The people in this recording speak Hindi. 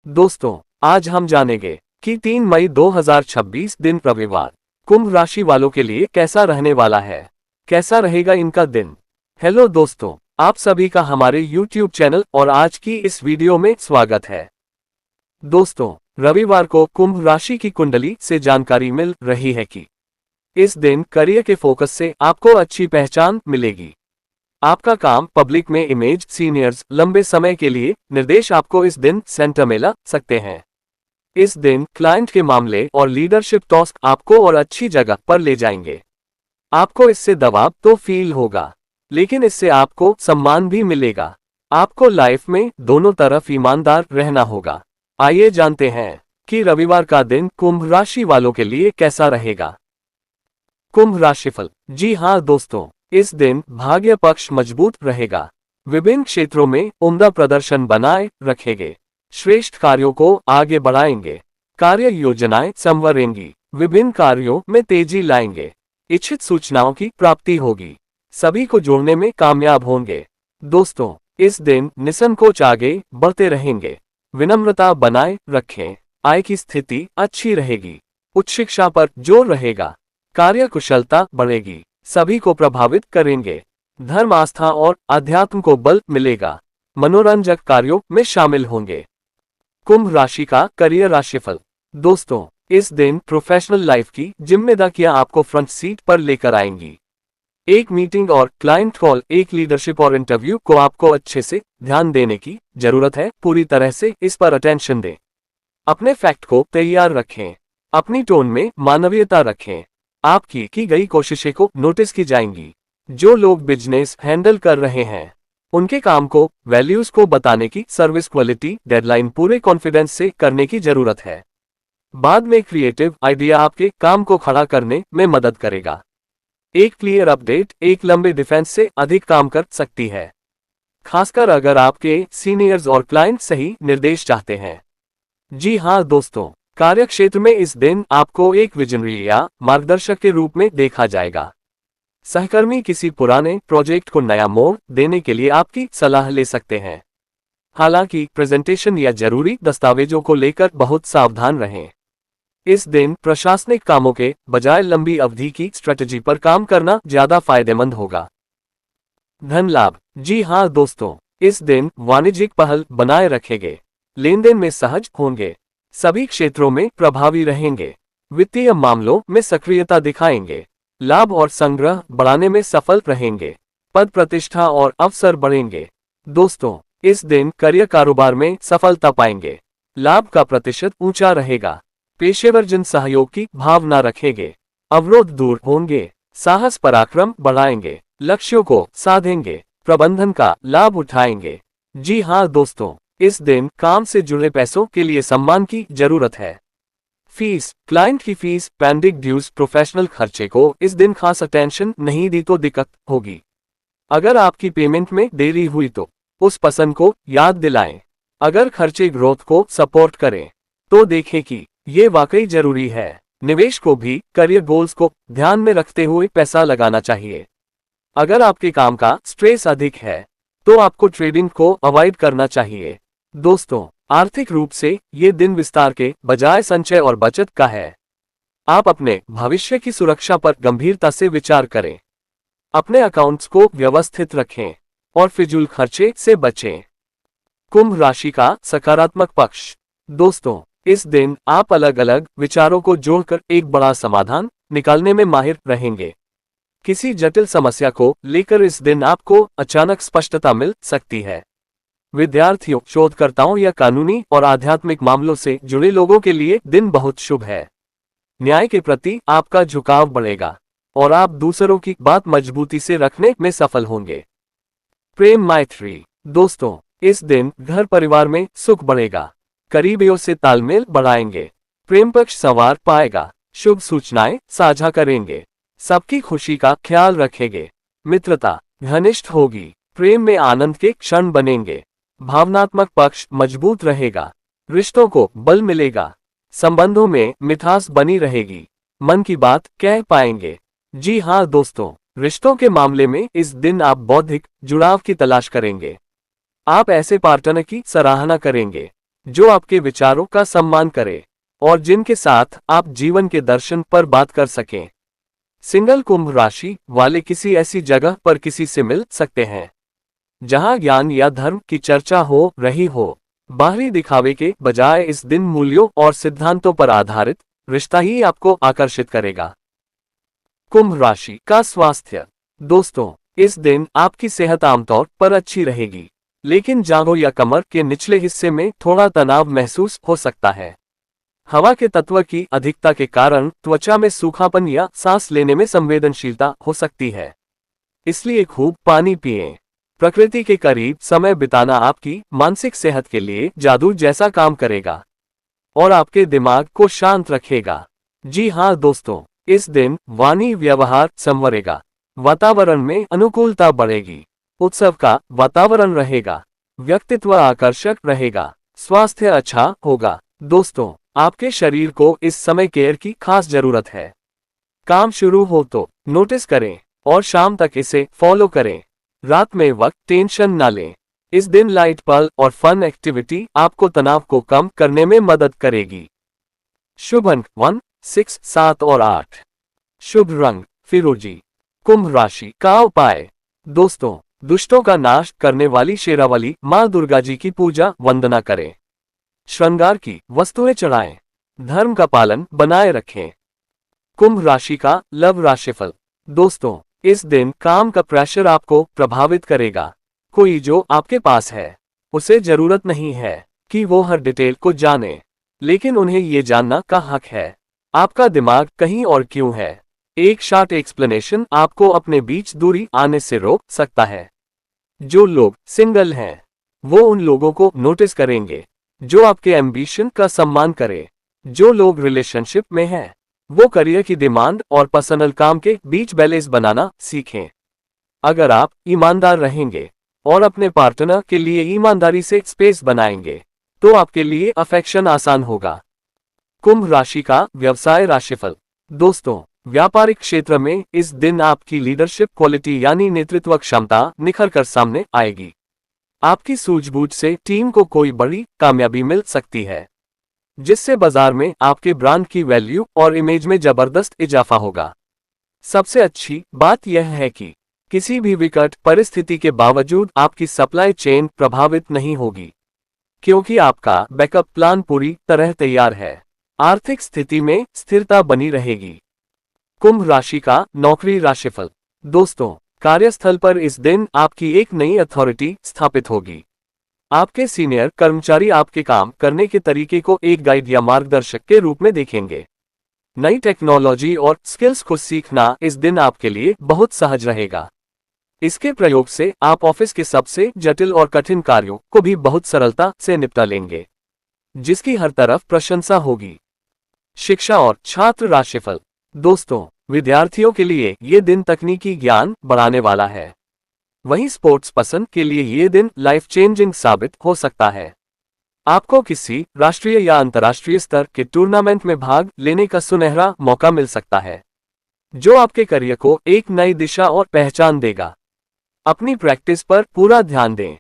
दोस्तों, आज हम जानेंगे कि 3 मई 2026 दिन रविवार कुंभ राशि वालों के लिए कैसा रहने वाला है। कैसा रहेगा इनका दिन। हेलो दोस्तों, आप सभी का हमारे YouTube चैनल और आज की इस वीडियो में स्वागत है। दोस्तों, रविवार को कुंभ राशि की कुंडली से जानकारी मिल रही है कि इस दिन करियर के फोकस से आपको अच्छी पहचान मिलेगी। आपका काम पब्लिक में इमेज सीनियर्स लंबे समय के लिए निर्देश आपको इस दिन सेंटर में ला सकते हैं। इस दिन क्लाइंट के मामले और लीडरशिप टास्क आपको और अच्छी जगह पर ले जाएंगे। आपको इससे दबाव तो फील होगा, लेकिन इससे आपको सम्मान भी मिलेगा। आपको लाइफ में दोनों तरफ ईमानदार रहना होगा। आइए जानते हैं कि रविवार का दिन कुंभ राशि वालों के लिए कैसा रहेगा। कुंभ राशिफल। जी हाँ दोस्तों, इस दिन भाग्य पक्ष मजबूत रहेगा। विभिन्न क्षेत्रों में उम्दा प्रदर्शन बनाए रखेंगे। श्रेष्ठ कार्यों को आगे बढ़ाएंगे। कार्य योजनाएं संवरेंगी। विभिन्न कार्यों में तेजी लाएंगे। इच्छित सूचनाओं की प्राप्ति होगी। सभी को जोड़ने में कामयाब होंगे। दोस्तों, इस दिन निसंकोच आगे बढ़ते रहेंगे। विनम्रता बनाए रखें। आय की स्थिति अच्छी रहेगी। उच्च शिक्षा पर जोर रहेगा। कार्य कुशलता बढ़ेगी। सभी को प्रभावित करेंगे। धर्म आस्था और अध्यात्म को बल मिलेगा। मनोरंजक कार्यों में शामिल होंगे। कुंभ राशि का करियर राशिफल। दोस्तों, इस दिन प्रोफेशनल लाइफ की जिम्मेदारियां आपको फ्रंट सीट पर लेकर आएंगी। एक मीटिंग और क्लाइंट कॉल, एक लीडरशिप और इंटरव्यू को आपको अच्छे से ध्यान देने की जरूरत है। पूरी तरह से इस पर अटेंशन दें। अपने फैक्ट को तैयार रखें। अपनी टोन में मानवीयता रखें। आपकी की गई कोशिशें को नोटिस की जाएंगी। जो लोग बिजनेस हैंडल कर रहे हैं, उनके काम को वैल्यूज को बताने की सर्विस क्वालिटी डेडलाइन पूरे कॉन्फिडेंस से करने की जरूरत है। बाद में क्रिएटिव आइडिया आपके काम को खड़ा करने में मदद करेगा। एक क्लियर अपडेट एक लंबे डिफेंस से अधिक काम कर सकती है, खासकर अगर आपके सीनियर्स और क्लाइंट सही निर्देश चाहते हैं। जी हाँ दोस्तों, कार्य क्षेत्र में इस दिन आपको एक विजनरी या मार्गदर्शक के रूप में देखा जाएगा। सहकर्मी किसी पुराने प्रोजेक्ट को नया मोड़ देने के लिए आपकी सलाह ले सकते हैं। हालांकि प्रेजेंटेशन या जरूरी दस्तावेजों को लेकर बहुत सावधान रहें। इस दिन प्रशासनिक कामों के बजाय लंबी अवधि की स्ट्रेटजी पर काम करना ज्यादा फायदेमंद होगा। धन लाभ। जी हाँ दोस्तों, इस दिन वाणिज्यिक पहल बनाए रखेंगे। लेन देन में सहज होंगे। सभी क्षेत्रों में प्रभावी रहेंगे। वित्तीय मामलों में सक्रियता दिखाएंगे। लाभ और संग्रह बढ़ाने में सफल रहेंगे। पद प्रतिष्ठा और अवसर बढ़ेंगे। दोस्तों, इस दिन करियर कारोबार में सफलता पाएंगे। लाभ का प्रतिशत ऊंचा रहेगा। पेशेवर जन सहयोग की भावना रखेंगे। अवरोध दूर होंगे। साहस पराक्रम बढ़ाएंगे। लक्ष्यों को साधेंगे। प्रबंधन का लाभ उठाएंगे। जी हाँ दोस्तों, इस दिन काम से जुड़े पैसों के लिए सम्मान की जरूरत है। फीस। क्लाइंट की फीस, पेंडिंग ड्यूज, प्रोफेशनल खर्चे को इस दिन खास अटेंशन नहीं दी तो दिक्कत होगी। अगर आपकी पेमेंट में देरी हुई तो उस पसंद को याद दिलाएं। अगर खर्चे ग्रोथ को सपोर्ट करें तो देखें कि ये वाकई जरूरी है। निवेश को भी करियर गोल्स को ध्यान में रखते हुए पैसा लगाना चाहिए। अगर आपके काम का स्ट्रेस अधिक है तो आपको ट्रेडिंग को अवॉइड करना चाहिए। दोस्तों, आर्थिक रूप से ये दिन विस्तार के बजाय संचय और बचत का है। आप अपने भविष्य की सुरक्षा पर गंभीरता से विचार करें। अपने अकाउंट्स को व्यवस्थित रखें और फिजूल खर्चे से बचें। कुंभ राशि का सकारात्मक पक्ष। दोस्तों, इस दिन आप अलग अलग विचारों को जोड़कर एक बड़ा समाधान निकालने में माहिर रहेंगे। किसी जटिल समस्या को लेकर इस दिन आपको अचानक स्पष्टता मिल सकती है। विद्यार्थियों, शोधकर्ताओं या कानूनी और आध्यात्मिक मामलों से जुड़े लोगों के लिए दिन बहुत शुभ है। न्याय के प्रति आपका झुकाव बढ़ेगा और आप दूसरों की बात मजबूती से रखने में सफल होंगे। प्रेम मैत्री। दोस्तों, इस दिन घर परिवार में सुख बढ़ेगा। करीबियों से तालमेल बढ़ाएंगे। प्रेम पक्ष संवार पाएगा। शुभ सूचनाएं साझा करेंगे। सबकी खुशी का ख्याल रखेंगे। मित्रता घनिष्ठ होगी। प्रेम में आनंद के क्षण बनेंगे। भावनात्मक पक्ष मजबूत रहेगा। रिश्तों को बल मिलेगा। संबंधों में मिठास बनी रहेगी। मन की बात कह पाएंगे। जी हाँ दोस्तों, रिश्तों के मामले में इस दिन आप बौद्धिक जुड़ाव की तलाश करेंगे। आप ऐसे पार्टनर की सराहना करेंगे जो आपके विचारों का सम्मान करे और जिनके साथ आप जीवन के दर्शन पर बात कर सकें। सिंगल कुंभ राशि वाले किसी ऐसी जगह पर किसी से मिल सकते हैं जहां ज्ञान या धर्म की चर्चा हो रही हो। बाहरी दिखावे के बजाय इस दिन मूल्यों और सिद्धांतों पर आधारित रिश्ता ही आपको आकर्षित करेगा। कुंभ राशि का स्वास्थ्य। दोस्तों, इस दिन आपकी सेहत आमतौर पर अच्छी रहेगी, लेकिन जांघों या कमर के निचले हिस्से में थोड़ा तनाव महसूस हो सकता है। हवा के तत्व की अधिकता के कारण त्वचा में सूखापन या सांस लेने में संवेदनशीलता हो सकती है, इसलिए खूब पानी पिएं। प्रकृति के करीब समय बिताना आपकी मानसिक सेहत के लिए जादू जैसा काम करेगा और आपके दिमाग को शांत रखेगा। जी हाँ दोस्तों, इस दिन वाणी व्यवहार संवरेगा, वातावरण में अनुकूलता बढ़ेगी, उत्सव का वातावरण रहेगा, व्यक्तित्व आकर्षक रहेगा, स्वास्थ्य अच्छा होगा। दोस्तों, आपके शरीर को इस समय केयर की खास जरूरत है। काम शुरू हो तो नोटिस करें और शाम तक इसे फॉलो करें। रात में वक्त टेंशन ना लें। इस दिन लाइट पल और फन एक्टिविटी आपको तनाव को कम करने में मदद करेगी। शुभ अंक 1, 6, 7 और 8। शुभ रंग फिरोजी। कुंभ राशि का उपाय। दोस्तों, दुष्टों का नाश करने वाली शेरावाली मां दुर्गा जी की पूजा वंदना करें। श्रृंगार की वस्तुएं चढ़ाएं। धर्म का पालन बनाए रखें। कुंभ राशि का लव राशिफल। दोस्तों, इस दिन काम का प्रेशर आपको प्रभावित करेगा। कोई जो आपके पास है, उसे जरूरत नहीं है कि वो हर डिटेल को जाने, लेकिन उन्हें ये जानना का हक है आपका दिमाग कहीं और क्यों है। एक शॉर्ट एक्सप्लेनेशन आपको अपने बीच दूरी आने से रोक सकता है। जो लोग सिंगल हैं, वो उन लोगों को नोटिस करेंगे जो आपके एम्बिशन का सम्मान करे। जो लोग रिलेशनशिप में हैं, वो करियर की डिमांड और पर्सनल काम के बीच बैलेंस बनाना सीखें। अगर आप ईमानदार रहेंगे और अपने पार्टनर के लिए ईमानदारी से स्पेस बनाएंगे, तो आपके लिए अफेक्शन आसान होगा। कुंभ राशि का व्यवसाय राशिफल। दोस्तों, व्यापारिक क्षेत्र में इस दिन आपकी लीडरशिप क्वालिटी यानी नेतृत्व क्षमता निखर कर सामने आएगी। आपकी सूझबूझ से टीम को कोई बड़ी कामयाबी मिल सकती है, जिससे बाजार में आपके ब्रांड की वैल्यू और इमेज में जबरदस्त इजाफा होगा। सबसे अच्छी बात यह है कि किसी भी विकट परिस्थिति के बावजूद आपकी सप्लाई चेन प्रभावित नहीं होगी, क्योंकि आपका बैकअप प्लान पूरी तरह तैयार है। आर्थिक स्थिति में स्थिरता बनी रहेगी। कुंभ राशि का नौकरी राशिफल। दोस्तों, कार्यस्थल पर इस दिन आपकी एक नई अथॉरिटी स्थापित होगी। आपके सीनियर कर्मचारी आपके काम करने के तरीके को एक गाइड या मार्गदर्शक के रूप में देखेंगे। नई टेक्नोलॉजी और स्किल्स को सीखना इस दिन आपके लिए बहुत सहज रहेगा। इसके प्रयोग से आप ऑफिस के सबसे जटिल और कठिन कार्यों को भी बहुत सरलता से निपटा लेंगे, जिसकी हर तरफ प्रशंसा होगी। शिक्षा और छात्र राशिफल। दोस्तों, विद्यार्थियों के लिए ये दिन तकनीकी ज्ञान बढ़ाने वाला है। वहीं स्पोर्ट्स पसंद के लिए ये दिन लाइफ चेंजिंग साबित हो सकता है। आपको किसी राष्ट्रीय या अंतर्राष्ट्रीय स्तर के टूर्नामेंट में भाग लेने का सुनहरा मौका मिल सकता है, जो आपके करियर को एक नई दिशा और पहचान देगा। अपनी प्रैक्टिस पर पूरा ध्यान दें